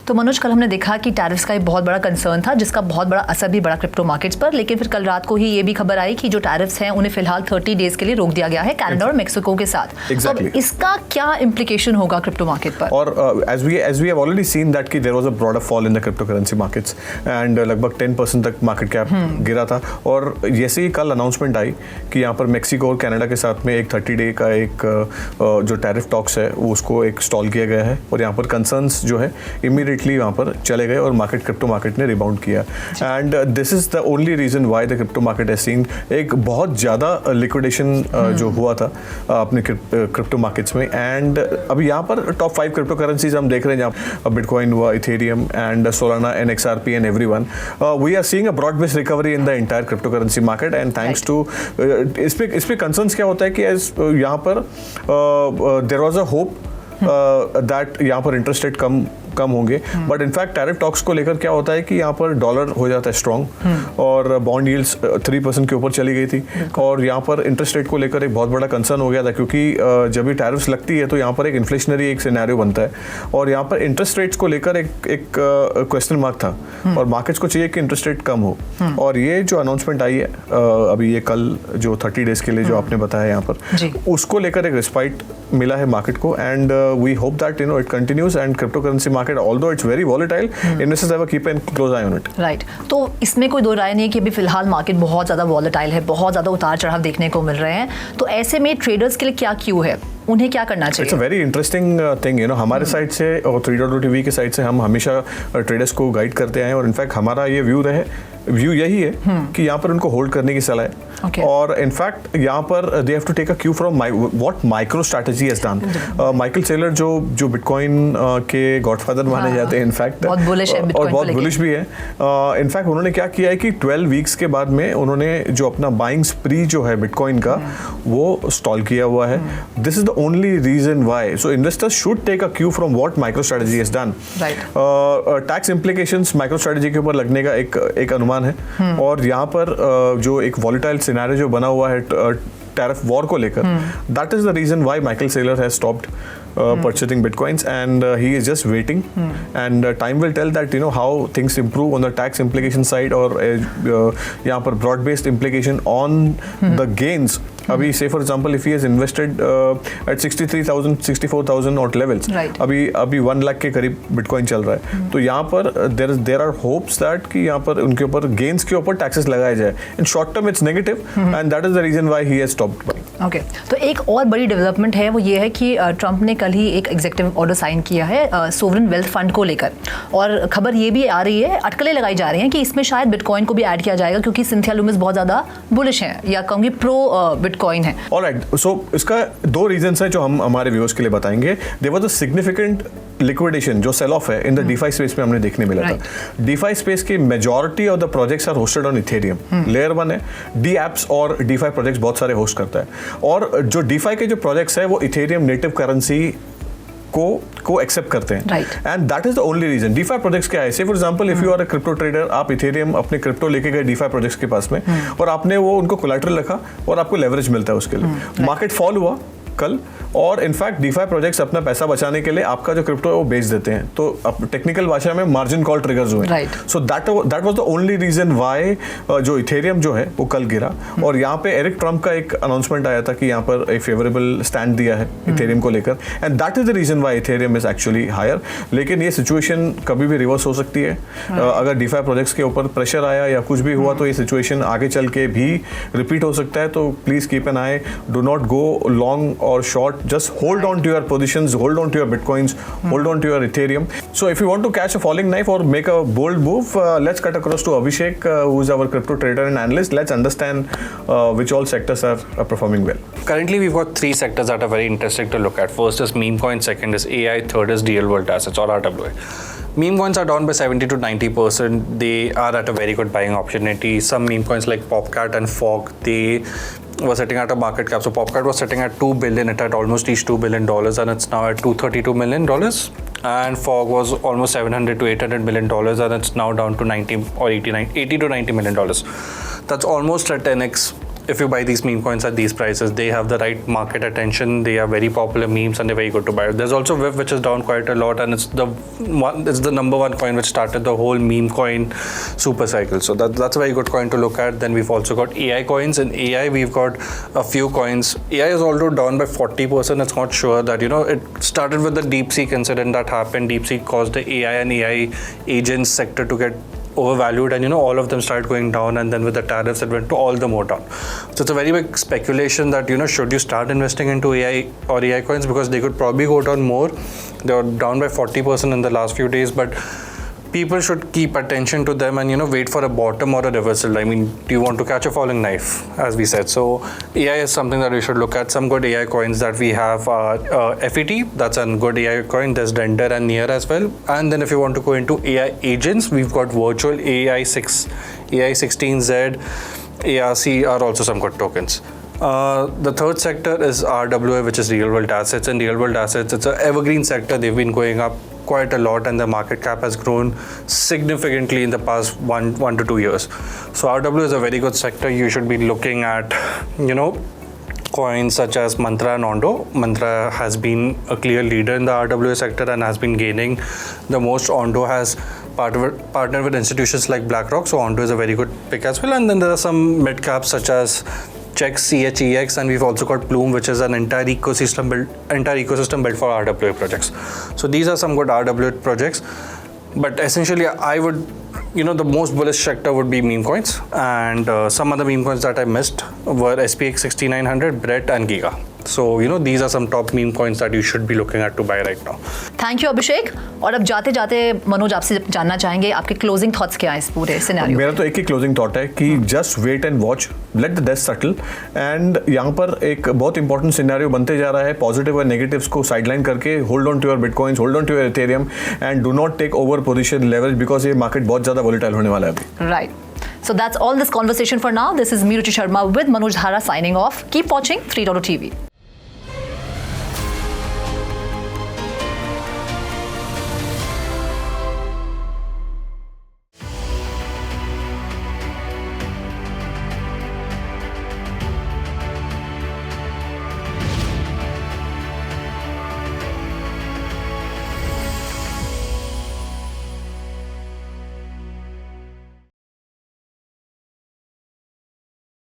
तो मनोज, कल हमने देखा कि टैरिफ्स का एक बहुत बड़ा कंसर्न था जिसका बहुत बड़ा असर भी बड़ा क्रिप्टो मार्केट्स पर, लेकिन फिर कल रात को ही ये भी खबर आई कि जो टैरिफ्स हैं उन्हें फिलहाल 30 डेज के लिए रोक दिया गया है कनाडा और मेक्सिको के साथ। तो अब इसका क्या इम्प्लीकेशन होगा क्रिप्टो मार्केट पर? और as we have already seen that कि there was a broader fall in the cryptocurrency markets and लगभग 10% तक मार्केट कैप गिरा था। और जैसे ही कल अनाउंसमेंट आई कि यहाँ पर मेक्सिको और कनाडा के साथ में एक 30 डे का एक जो टैरिफ टॉक्स है वो उसको एक स्टॉल किया गया है और यहाँ पर कंसर्न्स जो है इमीडिएटली वहाँ पर चले गए और क्रिप्टो मार्केट ने रिबाउंड किया। And this is the only reason why the crypto market has seen एक बहुत ज़्यादा लिक्विडेशन जो हुआ था अपने क्रिप्टो मार्केट्स में। एंड अभी यहाँ पर टॉप 5 क्रिप्टो करेंसीज हम देख रहे हैं जहाँ बिटकॉइन हुआ, ethereum and solana and XRP and everyone. We are seeing a broad based recovery in the entire crypto currency market and thanks to इस पे कंसर्न्स क्या होता है कि एज यहाँ पर there was a hope that यहाँ पर इंटरेस्ट रेट कम होंगे, बट इनफैक्ट टैरिफ टॉक्स को लेकर क्या होता है कि यहाँ पर डॉलर हो जाता है स्ट्रॉन्ग और बॉन्ड यील्ड्स 3% के ऊपर चली गई थी और यहाँ पर इंटरेस्ट रेट को लेकर एक बहुत बड़ा कंसर्न हो गया था क्योंकि जब भी टैरिफ्स लगती है तो यहाँ पर एक इन्फ्लेशनरी एक सिनेरियो बनता है और यहाँ पर इंटरेस्ट रेट्स को लेकर एक क्वेश्चन मार्क था और मार्केट्स को चाहिए कि इंटरेस्ट रेट कम हो। और ये जो अनाउंसमेंट आई है अभी ये कल जो 30 डेज के लिए जो आपने बताया यहाँ पर, उसको लेकर एक रिस्पाइट मिला है मार्केट को and we hope that it continues and crypto currency market although it's very volatile, investors have a keep a close eye on it. Right. तो इसमें कोई दो राय नहीं है कि अभी फिलहाल मार्केट बहुत ज़्यादा वॉलेटाइल है, बहुत ज़्यादा उतार चढ़ाव देखने को मिल रहे हैं, तो ऐसे में ट्रेडर्स के लिए क्या क्यू है, उन्हें क्या करना चाहिए? It's a very interesting thing हमारे साइड से और 3.0 TV के साइड से हम हमेशा ट्रेडर्स को गाइड करते हैं और इनफैक्ट हमारा ये व्यू यही है कि यहाँ पर उनको होल्ड करने की सलाह है। और इनफैक्ट यहाँ पर they have to take a cue from what MicroStrategy has done. Michael Saylor जो बिटकॉइन के गॉडफादर माने जाते हैं इनफैक्ट, बहुत बुलिश है और बहुत बुलिश भी है। इनफैक्ट उन्होंने क्या किया है कि 12 वीक्स के बाद में उन्होंने जो अपना बाइंग स्प्री जो है बिटकॉइन का वो स्टॉल किया हुआ है। This is the only reason why so investors should take a cue from what MicroStrategy has done. Tax implications MicroStrategy के ऊपर लगने का एक अनुमान है और यहाँ पर जो एक वॉलेटाइल सिनेरियो जो बना हुआ है टैरिफ वॉर को लेकर, that is the reason why Michael Saylor has stopped purchasing bitcoins and he is just waiting and time will tell that how things improve on the tax implication side or यहाँ पर broad based implication on the gains। अभी say for example if he has invested at 63,000 64,000 odd levels, अभी 1 लाख के करीब bitcoin चल रहा है, तो यहाँ पर there are hopes that कि यहाँ पर उनके ऊपर गेन्स के ऊपर टैक्सेस लगाए जाए। In short term it's negative and that is the reason why he has stopped buying. Okay, तो एक और बड़ी डेवलपमेंट है वो ये है कि ट्रंप ने कल ही एक एग्जीक्यूटिव ऑर्डर साइन किया है सोवरेन वेल्थ फंड को लेकर, और खबर ये भी आ रही है, अटकलें लगाई जा रही हैं कि इसमें शायद बिटकॉइन को भी ऐड किया जाएगा क्योंकि सिंथिया लूमिस बहुत ज़्यादा बुलिश हैं या कहूँगी प्रो बिटकॉइन है। ऑलराइट, सो इसका 2 रीजंस है जो हम हमारे व्यूअर्स के लिए बताएंगे। There was a significant liquidation जो सेल ऑफ है इन द डीफाई स्पेस में हमने देखने मिला था। डीफाई स्पेस की majority of the projects are hosted on ethereum. Layer 1 है, डी एप्स और डीफाई प्रोजेक्ट्स बहुत सारे होस्ट करता है और जो डीफाई के जो प्रोजेक्ट्स है वो इथेरियम नेटिव करेंसी को एक्सेप्ट करते हैं and that is the only reason. DeFi projects क्या है, say for example if you are a crypto trader, आप इथेरियम अपने क्रिप्टो लेके गए डीफाई प्रोजेक्ट्स के पास में और आपने वो उनको कोलैटरल रखा और आपको लेवरेज मिलता है उसके लिए। मार्केट फॉल हुआ कल और इनफैक्ट डीफाई प्रोजेक्ट्स अपना पैसा बचाने के लिए आपका जो क्रिप्टो है वो बेच देते हैं, तो टेक्निकल भाषा में मार्जिन कॉल ट्रिगर्स हुए। So that was the only reason why जो इथेरियम जो है वो कल गिरा। और यहाँ पे एरिक ट्रम्प का एक अनाउंसमेंट आया था कि यहाँ पर एक फेवरेबल स्टैंड दिया है इथेरियम को लेकर and that is the reason why ethereum is actually higher. लेकिन ये सिचुएशन कभी भी रिवर्स हो सकती है। अगर डीफाई प्रोजेक्ट्स के ऊपर प्रेशर आया या कुछ भी हुआ तो ये सिचुएशन आगे चल के भी रिपीट हो सकता है। तो please keep an I, do not go long और short, just hold on to your positions, hold on to your bitcoins, hold on to your ethereum. So if you want to catch a falling knife or make a bold move, let's cut across to Abhishek, who is our crypto trader and analyst. Let's understand which all sectors are performing well. Currently we've got 3 sectors that are very interesting to look at. First is meme coin, second is AI, third is real world assets or RWA. Meme coins are down by 70 to 90%. They are at a very good buying opportunity. Some meme coins like Popcat and Fog, they were sitting at a market cap. So Popcat was sitting at $2 billion. It had almost reached $2 billion and it's now at $232 million. And Fog was almost $700 to $800 million and it's now down to 80 to $90 million. That's almost a 10x if you buy these meme coins at these prices, they have the right market attention. They are very popular memes and they're very good to buy. There's also WIF, which is down quite a lot, and it's the number one coin which started the whole meme coin super cycle. So that's a very good coin to look at. Then we've also got AI coins. In AI, we've got a few coins. AI is also down by 40%. It's not sure that, it started with the DeepSeek incident that happened. DeepSeek caused the AI and AI agents sector to get overvalued, and all of them started going down, and then with the tariffs it went to all the more down. So it's a very big speculation that should you start investing into AI or AI coins, because they could probably go down more. They were down by 40% in the last few days, but people should keep attention to them and wait for a bottom or a reversal. I mean, do you want to catch a falling knife, as we said? So AI is something that we should look at. Some good AI coins that we have are FET, that's a good AI coin. There's Render and Near as well. And then if you want to go into AI agents, we've got Virtual, AI16Z, ARC are also some good tokens. The third sector is RWA, which is real world assets. And real world assets, it's an evergreen sector. They've been going up quite a lot, and the market cap has grown significantly in the past 1 to 2 years. So RWA is a very good sector. You should be looking at, coins such as Mantra and Ondo. Mantra has been a clear leader in the RWA sector and has been gaining the most. Ondo has partnered with institutions like BlackRock, so Ondo is a very good pick as well. And then there are some mid caps such as Chex, CHEX, and we've also got Plume, which is an entire ecosystem built for RWA projects. So these are some good RWA projects. But essentially, I would, the most bullish sector would be meme coins, and some other meme coins that I missed were SPX 6900, Brett, and Giga. So, these are some top meme coins that you should be looking at to buy right now. Thank you Abhishek. और अब जाते जाते मनोज आपसे जानना चाहेंगे आपके closing thoughts क्या हैं इस पूरे सिनेरियो. मेरा तो एक ही क्लोजिंग थॉट है कि just wait and watch, let the dust settle. And यहाँ पर एक बहुत इंपॉर्टेंट सिनेरियो बनते जा रहा है. पॉजिटिव और नेगेटिव्स को साइडलाइन करके hold on to your bitcoins, hold on to your ethereum, and do not take over position leverage, because ये मार्केट बहुत ज़्यादा वोलेटाइल होने वाला है अभी. Right. So that's all this conversation for now. This is me, Ruchi Sharma, with Manoj Dhara signing off. Keep watching 3.0 TV.